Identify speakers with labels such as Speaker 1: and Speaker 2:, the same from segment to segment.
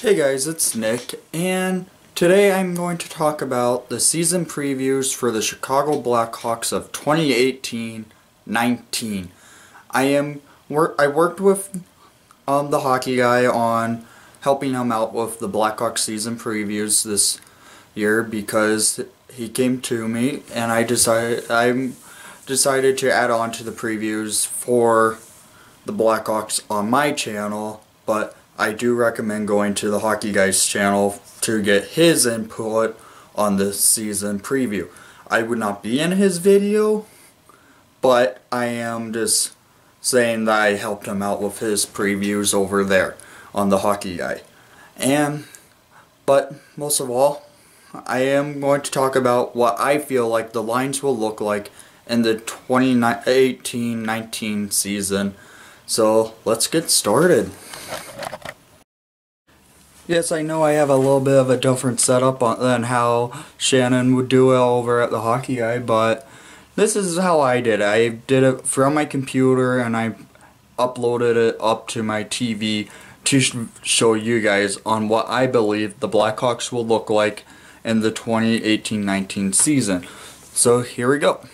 Speaker 1: Hey guys, it's Nick, and today I'm going to talk about the season previews for the Chicago Blackhawks of 2018-19. I worked with the hockey guy on helping him out with the Blackhawks season previews this year because he came to me and I decided to add on to the previews for the Blackhawks on my channel, but I do recommend going to the Hockey Guy's channel to get his input on the season preview. I would not be in his video, but I am just saying that I helped him out with his previews over there on the Hockey Guy. But most of all, I am going to talk about what I feel like the lines will look like in the 2018-19 season. So let's get started. Yes, I know I have a little bit of a different setup than how Shannon would do it over at the Hockey Guy, but this is how I did it. I did it from my computer and I uploaded it up to my TV to show you guys on what I believe the Blackhawks will look like in the 2018-19 season. So here we go.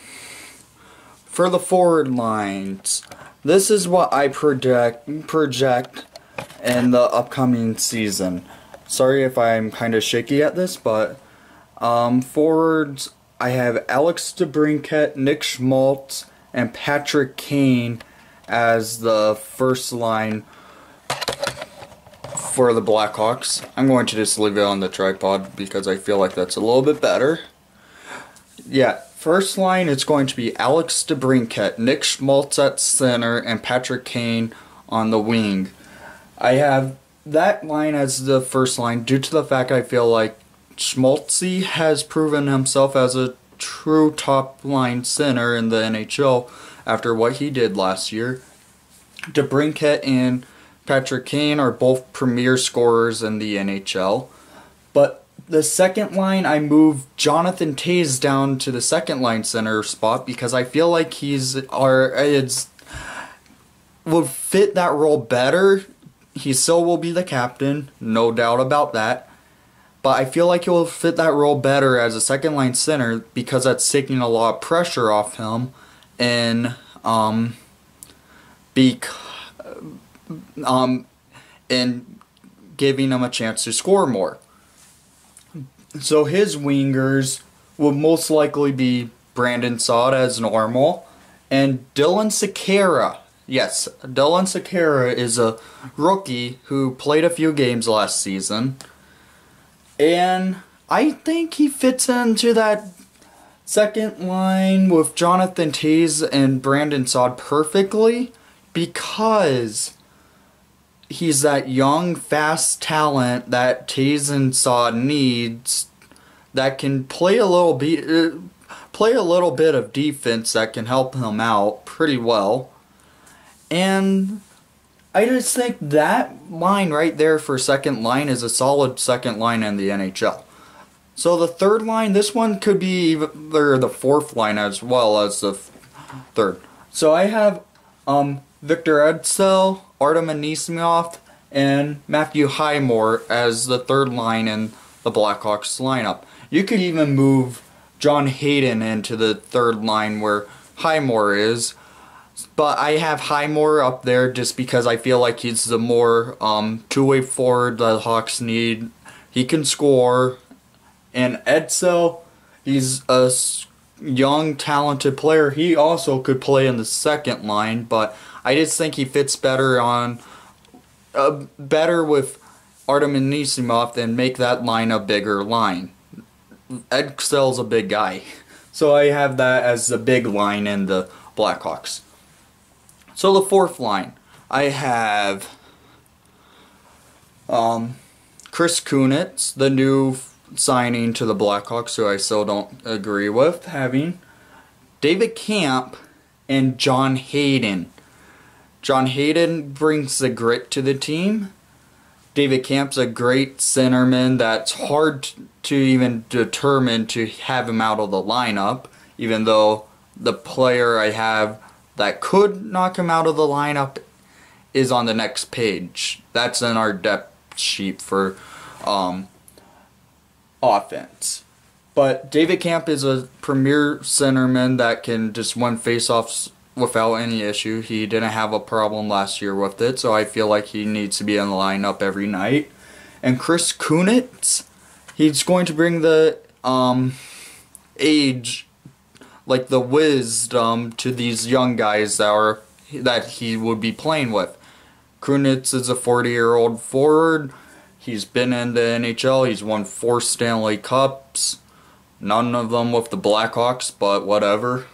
Speaker 1: For the forward lines, this is what I project in the upcoming season. Sorry if I'm kind of shaky at this, but forwards, I have Alex DeBrincat, Nick Schmaltz, and Patrick Kane as the first line for the Blackhawks. I'm going to just leave it on the tripod because I feel like that's a little bit better. Yeah, first line is going to be Alex DeBrincat, Nick Schmaltz at center, and Patrick Kane on the wing. I have that line as the first line due to the fact I feel like Schmaltzy has proven himself as a true top line center in the NHL after what he did last year. DeBrincat and Patrick Kane are both premier scorers in the NHL. But the second line, I moved Jonathan Toews down to the second line center spot because I feel like would fit that role better. He still will be the captain, no doubt about that. But I feel like he will fit that role better as a second line center because that's taking a lot of pressure off him and giving him a chance to score more. So his wingers will most likely be Brandon Saad as normal and Dylan Sekera. Yes, Dylan Sekera is a rookie who played a few games last season. And I think he fits into that second line with Jonathan Toews and Brandon Saad perfectly because he's that young, fast talent that Toews and Saad needs that can play a little bit of defense that can help him out pretty well. And I just think that line right there for second line is a solid second line in the NHL. So the third line, this one could be either the fourth line as well as the third. So I have Victor Ejdsell, Artem Anisimov, and Matthew Highmore as the third line in the Blackhawks lineup. You could even move John Hayden into the third line where Highmore is. But I have Highmore up there just because I feel like he's the more two-way forward the Hawks need. He can score. And Ejdsell, he's a young, talented player. He also could play in the second line, but I just think he fits better with Artem Anisimov and make that line a bigger line. Ejdsell's a big guy. So I have that as the big line in the Blackhawks. So the fourth line, I have Chris Kunitz, the new signing to the Blackhawks, who I still don't agree with having. David Kampf and John Hayden. John Hayden brings the grit to the team. David Kampf's a great centerman that's hard to even determine to have him out of the lineup, even though the player I have that could knock him out of the lineup is on the next page. That's in our depth sheet for offense. But David Camp is a premier centerman that can just win faceoffs without any issue. He didn't have a problem last year with it, so I feel like he needs to be in the lineup every night. And Chris Kunitz, he's going to bring the age, like the wisdom, to these young guys that he would be playing with. Kunitz is a 40-year-old forward. He's been in the NHL. He's won 4 Stanley Cups. None of them with the Blackhawks, but whatever.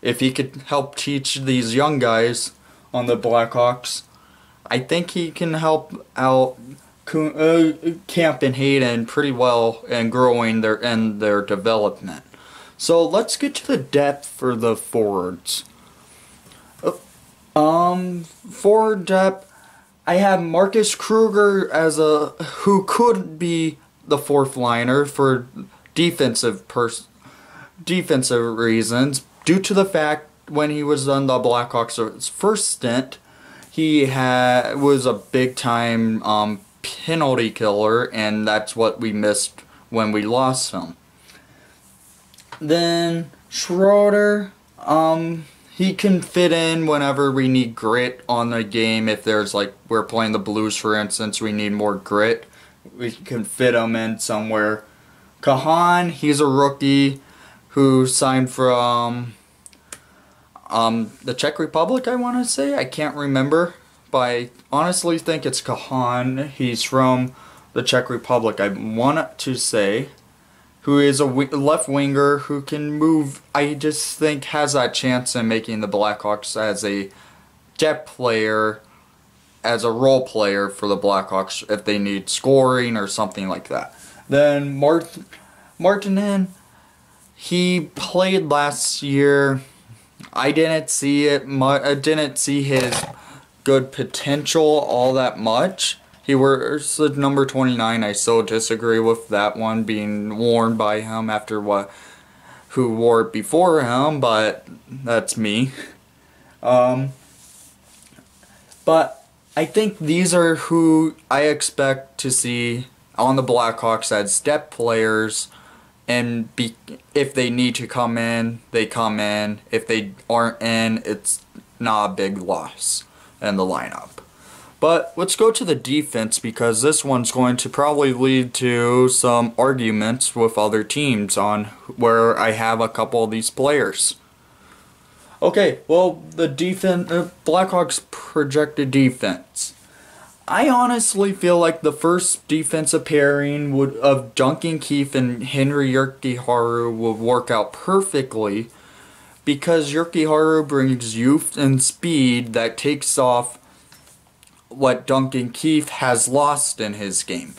Speaker 1: If he could help teach these young guys on the Blackhawks, I think he can help out Camp and Hayden pretty well in growing their development. So let's get to the depth for the forwards. Forward depth, I have Marcus Kruger who could be the 4th liner for defensive reasons, due to the fact when he was on the Blackhawks' first stint, he was a big time penalty killer, and that's what we missed when we lost him. Then Schroeder, he can fit in whenever we need grit on the game. If there's, like, we're playing the Blues, for instance, we need more grit, we can fit him in somewhere. Kahan, he's a rookie who signed from the Czech Republic, I want to say. I can't remember, but I honestly think it's Kahan. He's from the Czech Republic, I want to say, who is a left winger who can move. I just think has that chance in making the Blackhawks as a depth player, as a role player for the Blackhawks if they need scoring or something like that. Then Martinen, he played last year. I didn't see his good potential all that much. He wears the number 29. I still disagree with that one being worn by him after who wore it before him, but that's me. But I think these are who I expect to see on the Blackhawks as depth players, and if they need to come in, they come in. If they aren't in, it's not a big loss in the lineup. But let's go to the defense, because this one's going to probably lead to some arguments with other teams on where I have a couple of these players. Okay, well, the Blackhawks projected defense. I honestly feel like the first defensive pairing of Duncan Keith and Henri Jokiharju would work out perfectly, because Jokiharju brings youth and speed that takes off what Duncan Keith has lost in his game.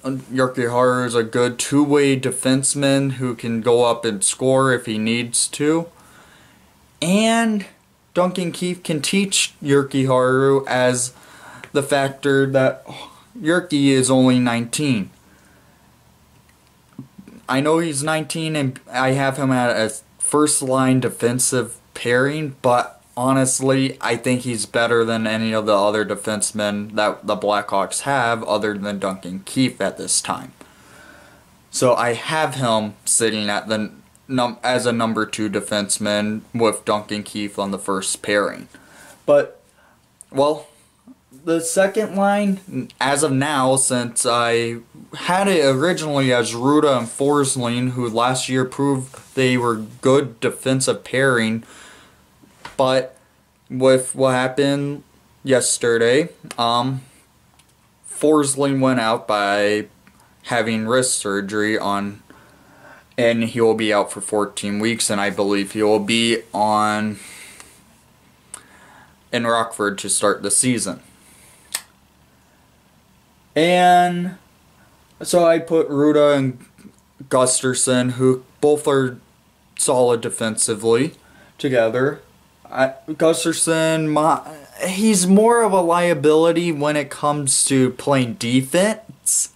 Speaker 1: Jokiharju is a good two-way defenseman who can go up and score if he needs to. And Duncan Keith can teach Jokiharju as the factor that Yerky is only 19. I know he's 19 and I have him at a first-line defensive pairing, but honestly, I think he's better than any of the other defensemen that the Blackhawks have other than Duncan Keith at this time. So I have him sitting at as a number 2 defenseman with Duncan Keith on the first pairing. But, well, the second line, as of now, since I had it originally as Ruda and Forsling, who last year proved they were good defensive pairing, but with what happened yesterday, Forsling went out by having wrist surgery and he will be out for 14 weeks, and I believe he will be in Rockford to start the season. And so I put Ruda and Gusterson, who both are solid defensively, together. Gusterson, he's more of a liability when it comes to playing defense,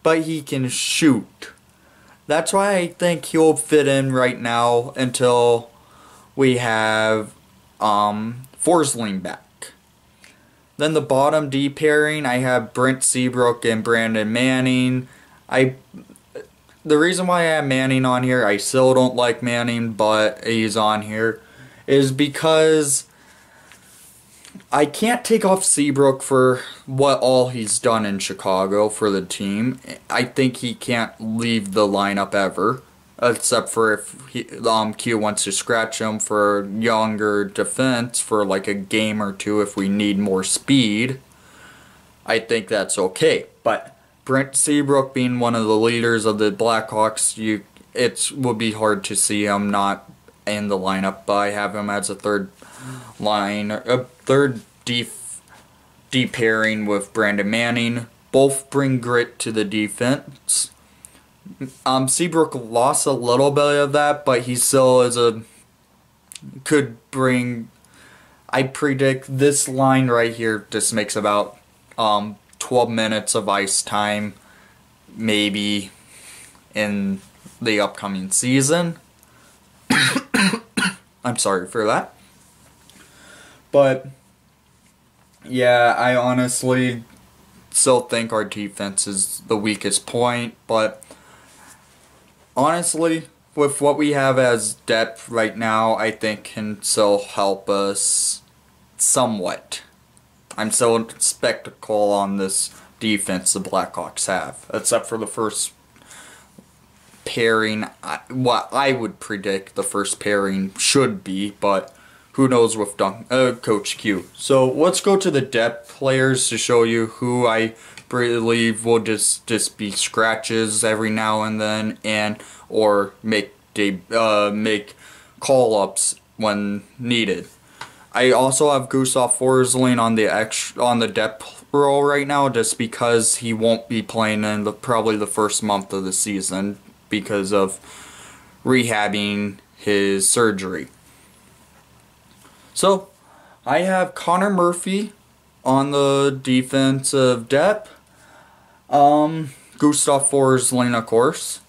Speaker 1: but he can shoot. That's why I think he'll fit in right now until we have Forsling back. Then the bottom D pairing, I have Brent Seabrook and Brandon Manning. The reason why I have Manning on here, I still don't like Manning, but he's on here, is because I can't take off Seabrook for what all he's done in Chicago for the team. I think he can't leave the lineup ever, except for if Q wants to scratch him for younger defense for like a game or two if we need more speed. I think that's okay. But Brent Seabrook being one of the leaders of the Blackhawks, it would be hard to see him not in the lineup. But I have him as a third D pairing with Brandon Manning. Both bring grit to the defense. Seabrook lost a little bit of that, but he still could bring. I predict this line right here just makes about 12 minutes of ice time, maybe in the upcoming season. I'm sorry for that. But yeah, I honestly still think our defense is the weakest point, but honestly, with what we have as depth right now, I think can still help us somewhat. I'm so skeptical on this defense the Blackhawks have, except for the first pairing. What I would predict the first pairing should be, but who knows with Coach Q. So let's go to the depth players to show you who I believe will just be scratches every now and then, or make call-ups when needed. I also have Gustav Forsling on the depth role right now, just because he won't be playing in probably the first month of the season because of rehabbing his surgery. So I have Connor Murphy on the defensive depth. Gustav Forsling, of course.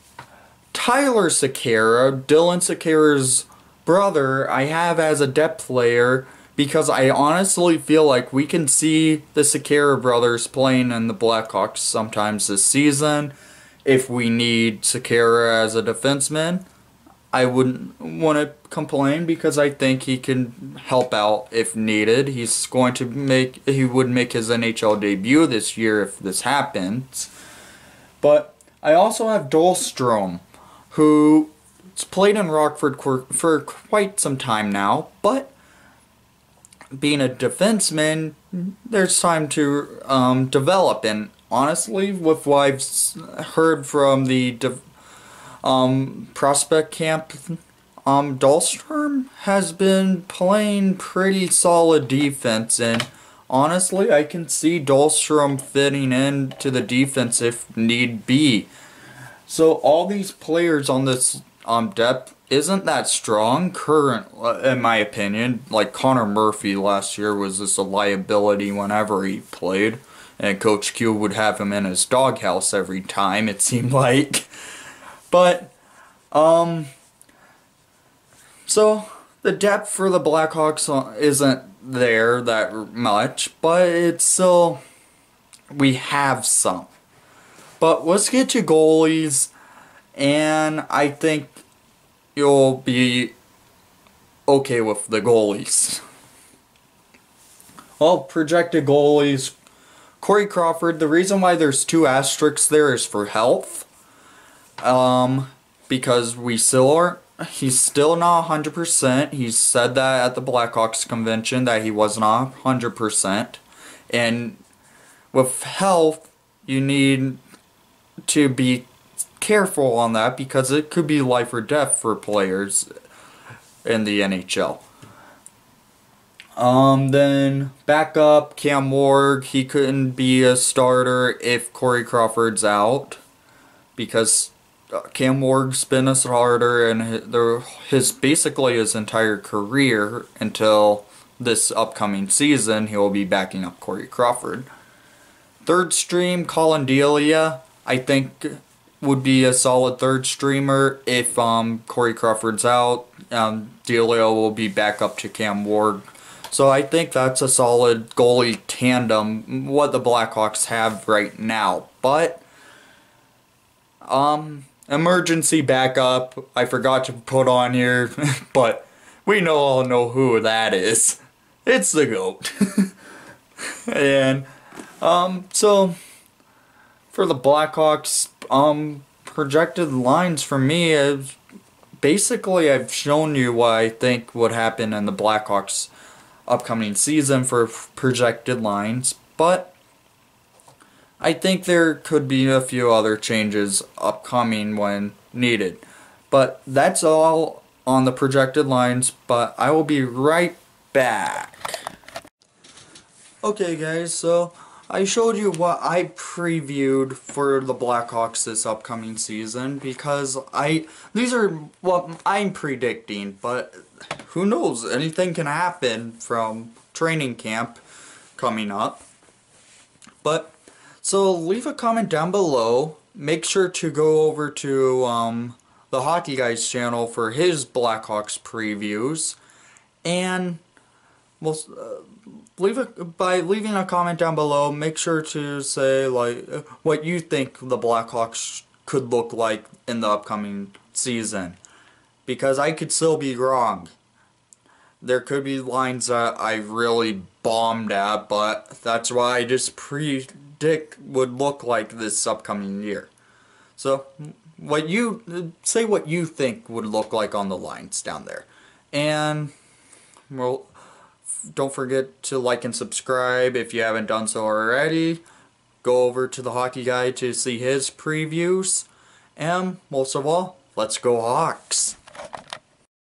Speaker 1: Tyler Sekera, Dylan Sekera's brother, I have as a depth player because I honestly feel like we can see the Sekera brothers playing in the Blackhawks sometimes this season. If we need Sekera as a defenseman, I wouldn't want to complain because I think he can help out if needed. He would make his NHL debut this year if this happens. But I also have Dahlstrom, who's played in Rockford for quite some time now, but being a defenseman, there's time to develop. And honestly, with what I've heard from the prospect camp, Dahlstrom has been playing pretty solid defense, and honestly, I can see Dahlstrom fitting into the defense if need be. So all these players on this depth isn't that strong in my opinion. Like Connor Murphy last year was just a liability whenever he played, and Coach Q would have him in his doghouse every time, it seemed like. But so the depth for the Blackhawks isn't there that much, but it's still, we have some. But let's get to goalies, and I think you'll be okay with the goalies. Well, projected goalies, Corey Crawford. The reason why there's 2 asterisks there is for health. Because he's still not 100%. He said that at the Blackhawks convention that he was not 100%. And with health, you need to be careful on that because it could be life or death for players in the NHL. Then backup Cam Ward, he couldn't be a starter if Corey Crawford's out because Cam Ward's been a starter and basically his entire career until this upcoming season. He'll be backing up Corey Crawford. Third stream, Colin Delia, I think would be a solid third streamer if Corey Crawford's out. Delia will be back up to Cam Ward So I think that's a solid goalie tandem, what the Blackhawks have right now. But, emergency backup, I forgot to put on here, but we all know who that is. It's the GOAT. And, so, for the Blackhawks, projected lines for me is, basically I've shown you what I think would happen in the Blackhawks upcoming season for projected lines, but I think there could be a few other changes upcoming when needed. But that's all on the projected lines, but I will be right back. Okay guys, so I showed you what I previewed for the Blackhawks this upcoming season, because these are what I'm predicting, but who knows, anything can happen from training camp coming up. But, so leave a comment down below, make sure to go over to the Hockey Guy's channel for his Blackhawks previews, and we'll by leaving a comment down below, make sure to say like what you think the Blackhawks could look like in the upcoming season, because I could still be wrong. There could be lines that I really bombed at, but that's why I just predict would look like this upcoming year. So say what you think would look like on the lines down there. And well, don't forget to like and subscribe if you haven't done so already. Go over to the Hockey Guy to see his previews. And most of all, let's go Hawks!